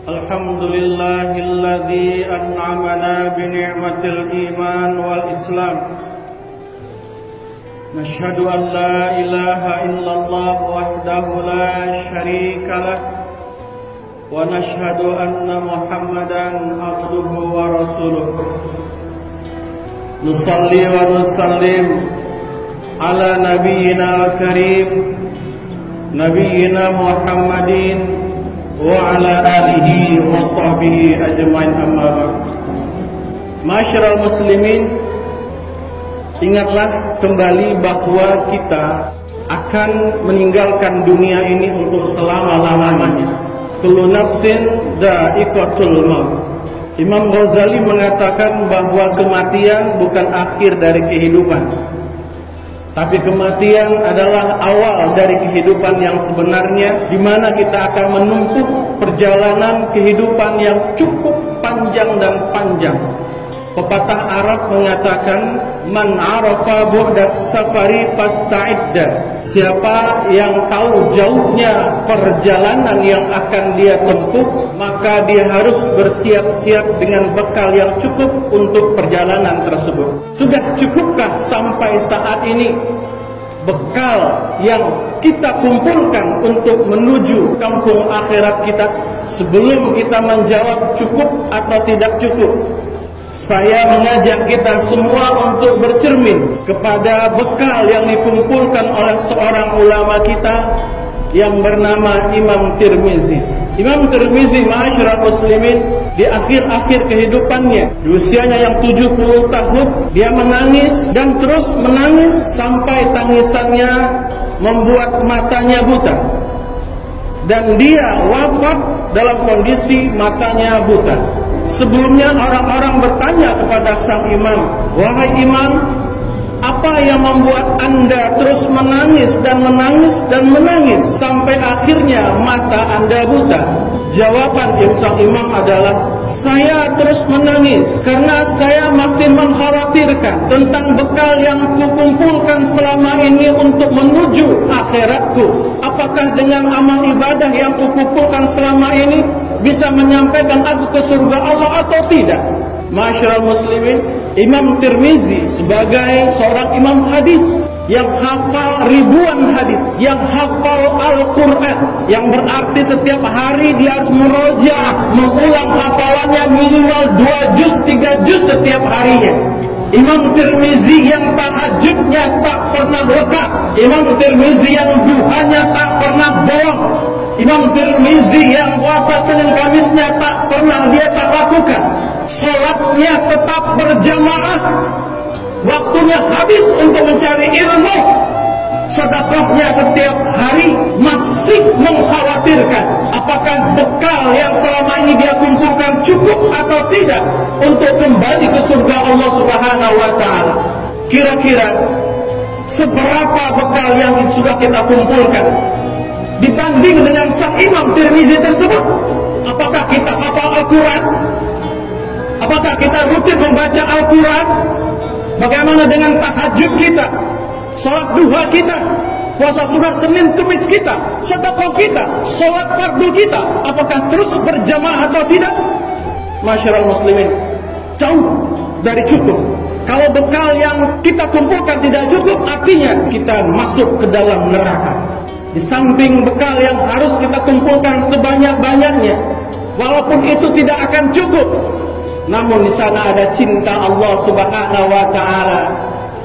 Alhamdulillahilladzi an'amana bi ni'matil iman wal islam. Nashhadu an la ilaha illallah wahdahu la syarika lah wa nashhadu anna Muhammadan abduhu wa rasuluh. Nusalli wa nusallim ala nabiyyina al-karim nabiyyina Muhammadin wa ala alihi wa sahbihi ajma'in, amma ba'd. Ma'asyiral muslimin, ingatlah kembali bahwa kita akan meninggalkan dunia ini untuk selama-lamanya. Kullu nafsin dha'iqatul maut. Imam Ghazali mengatakan bahwa kematian bukan akhir dari kehidupan, tapi kematian adalah awal dari kehidupan yang sebenarnya, di mana kita akan menempuh perjalanan kehidupan yang cukup panjang dan panjang. Pepatah Arab mengatakan, man arafa bu'das safari fasta'idda. Siapa yang tahu jauhnya perjalanan yang akan dia tempuh, maka dia harus bersiap-siap dengan bekal yang cukup untuk perjalanan tersebut. Sudah cukupkah sampai saat ini bekal yang kita kumpulkan untuk menuju kampung akhirat kita? Sebelum kita menjawab cukup atau tidak cukup, saya mengajak kita semua untuk bercermin kepada bekal yang dikumpulkan oleh seorang ulama kita yang bernama Imam Tirmizi. Imam Tirmizi, ma'asyiral muslimin, di akhir-akhir kehidupannya, di usianya yang 70 tahun, dia menangis dan terus menangis sampai tangisannya membuat matanya buta. Dan dia wafat dalam kondisi matanya buta. Sebelumnya orang-orang bertanya kepada sang imam, wahai imam, apa yang membuat anda terus menangis dan menangis dan menangis sampai akhirnya mata anda buta? Jawaban sang imam adalah, saya terus menangis karena saya masih mengkhawatirkan tentang bekal yang kukumpulkan selama ini untuk menuju akhiratku. Apakah dengan amal ibadah yang kukumpulkan selama ini bisa menyampaikan aku ke surga Allah atau tidak? Ma'asyiral muslimin, Imam Tirmizi sebagai seorang imam hadis yang hafal ribuan hadis, yang hafal Al-Quran, yang berarti setiap hari dia harus merojaah, mengulang hafalannya minimal 2 juz, 3 juz setiap harinya. Imam Tirmizi yang tahajudnya tak pernah lekap, Imam Tirmizi yang duhanya tak pernah bolong, Imam Tirmizi yang puasa Senin Kamisnya tak pernah dia tak lakukan, salatnya tetap berjamaah, waktunya habis untuk mencari ilmu, sedekahnya setiap hari, masih mengkhawatirkan apakah bekal yang selama ini dia kumpulkan cukup atau tidak untuk kembali ke surga Allah Subhanahu wa ta'ala. Kira-kira seberapa bekal yang sudah kita kumpulkan dibanding dengan sang Imam Tirmizi tersebut? Apakah kita hafal Al-Quran? Apakah kita rutin membaca Al-Quran? Bagaimana dengan tahajud kita, salat duha kita, puasa sunat Senin Kamis kita, sedekah kita, salat fardu kita? Apakah terus berjamaah atau tidak? Masyarul muslimin, jauh dari cukup. Kalau bekal yang kita kumpulkan tidak cukup, artinya kita masuk ke dalam neraka. Di samping bekal yang harus kita kumpulkan sebanyak-banyaknya, walaupun itu tidak akan cukup, namun di sana ada cinta Allah Subhanahu wa ta'ala.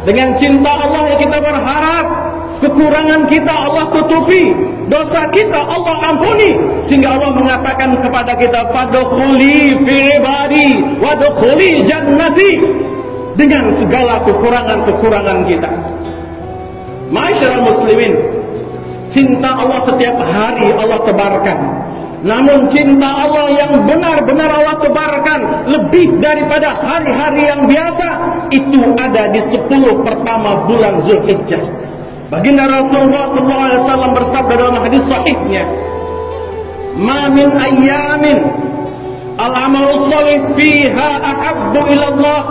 Dengan cinta Allah yang kita berharap kekurangan kita Allah tutupi, dosa kita Allah ampuni, sehingga Allah mengatakan kepada kita, fadkhuli fi ibadi wadkhuli jannati, dengan segala kekurangan-kekurangan kita. Ma'asyiral muslimin, cinta Allah setiap hari Allah tebarkan. Namun cinta Allah yang benar-benar Allah tebarkan lebih daripada hari-hari yang biasa, itu ada di 10 pertama bulan Zulhijjah. Baginda Rasulullah SAW bersabda dalam hadis sahihnya, ma min ayyamin al-amalu shalih fiha ahabbu ila Allah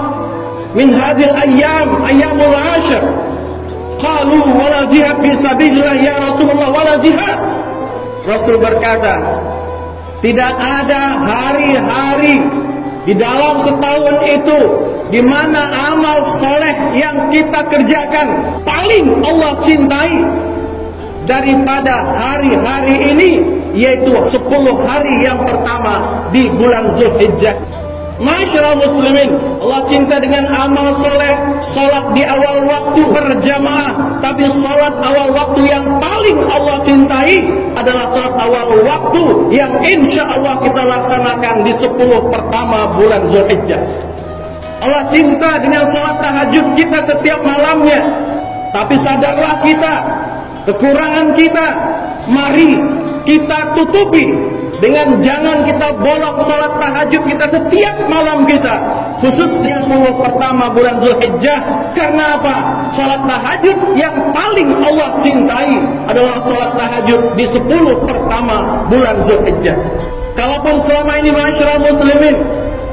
min hadhil ayyamul 'ashr. Qalu wala jihad fi sabilillah ya Rasulullah, wala jihad. Rasul berkata, tidak ada hari-hari di dalam setahun itu di mana amal soleh yang kita kerjakan paling Allah cintai daripada hari-hari ini, yaitu 10 hari yang pertama di bulan Zulhijjah. Masyaallah muslimin, Allah cinta dengan amal soleh, salat di awal waktu berjamaah. Tapi salat awal waktu yang paling Allah cintai adalah salat awal waktu yang insya Allah kita laksanakan di 10 pertama bulan Zulhijjah. Allah cinta dengan salat tahajud kita setiap malamnya. Tapi sadarlah kita kekurangan kita, mari kita tutupi dengan jangan kita bolong salat tahajud kita setiap malam kita, khususnya 10 pertama bulan Zulhijjah. Karena apa? Salat tahajud yang paling Allah cintai adalah salat tahajud di 10 pertama bulan Zulhijjah. Kalaupun selama ini masyarakat muslimin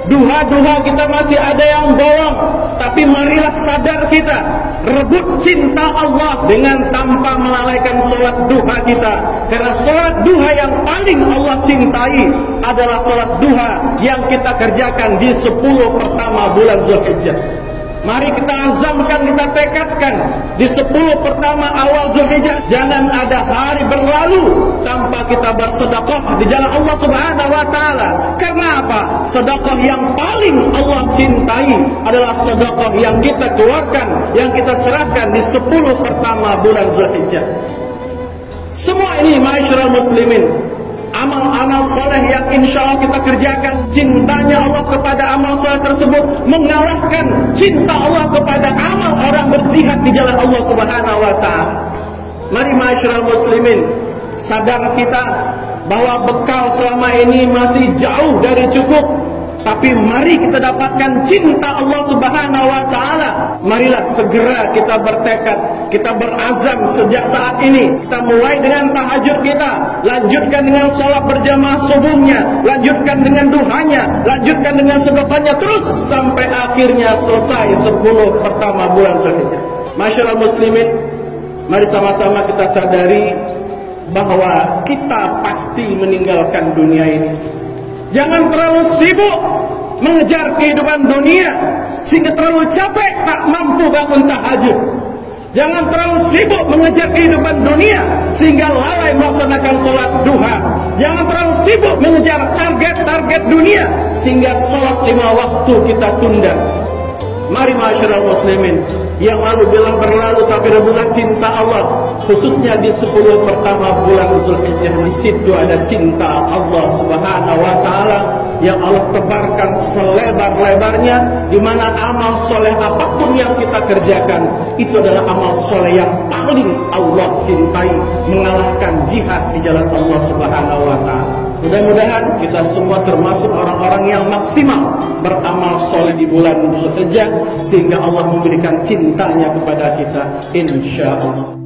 duha-duha kita masih ada yang bolong, tapi marilah sadar kita, rebut cinta Allah dengan tanpa melalaikan sholat duha kita. Karena sholat duha yang paling Allah cintai adalah sholat duha yang kita kerjakan di 10 pertama bulan Zulhijjah. Mari kita azamkan, kita tekadkan di 10 pertama awal Zulhijjah, jangan ada hari berlalu tanpa kita bersedekah di jalan Allah Subhanahu wa taala. Karena apa? Sedekah yang paling Allah cintai adalah sedekah yang kita keluarkan, yang kita serahkan di 10 pertama bulan Zulhijjah. Semua ini masyarakat muslimin, amal-amal soleh yang insya Allah kita kerjakan, cintanya Allah kepada amal soleh tersebut mengalahkan cinta Allah kepada amal orang berjihad di jalan Allah Subhanahu wa ta'ala. Mari masyarakat muslimin, sadar kita bahwa bekal selama ini masih jauh dari cukup. Tapi mari kita dapatkan cinta Allah Subhanahu wa ta'ala. Marilah segera kita bertekad, kita berazam sejak saat ini. Kita mulai dengan tahajud kita, lanjutkan dengan salat berjamaah subuhnya, lanjutkan dengan duhanya, lanjutkan dengan sedekahnya, terus sampai akhirnya selesai 10 pertama bulan Zulhijjah. Masyarakat muslimin, mari sama-sama kita sadari bahwa kita pasti meninggalkan dunia ini. Jangan terlalu sibuk mengejar kehidupan dunia sehingga terlalu capek tak mampu bangun tahajud. Jangan terlalu sibuk mengejar kehidupan dunia sehingga lalai melaksanakan sholat duha. Jangan terlalu sibuk mengejar target-target dunia sehingga sholat 5 waktu kita tunda. Mari masyarakat muslimin, yang lalu bilang berlalu, tapi rebutlah cinta Allah, khususnya di 10 pertama bulan Zulhijjah. Di situ ada cinta Allah Subhanahu wa ta'ala yang Allah tebarkan selebar-lebarnya, di mana amal soleh apapun yang kita kerjakan itu adalah amal soleh yang paling Allah cintai, mengalahkan jihad di jalan Allah Subhanahu wa ta'ala. Mudah-mudahan kita semua termasuk orang-orang yang maksimal beramal soleh di bulan Zulhijjah, sehingga Allah memberikan cintanya kepada kita, insya Allah.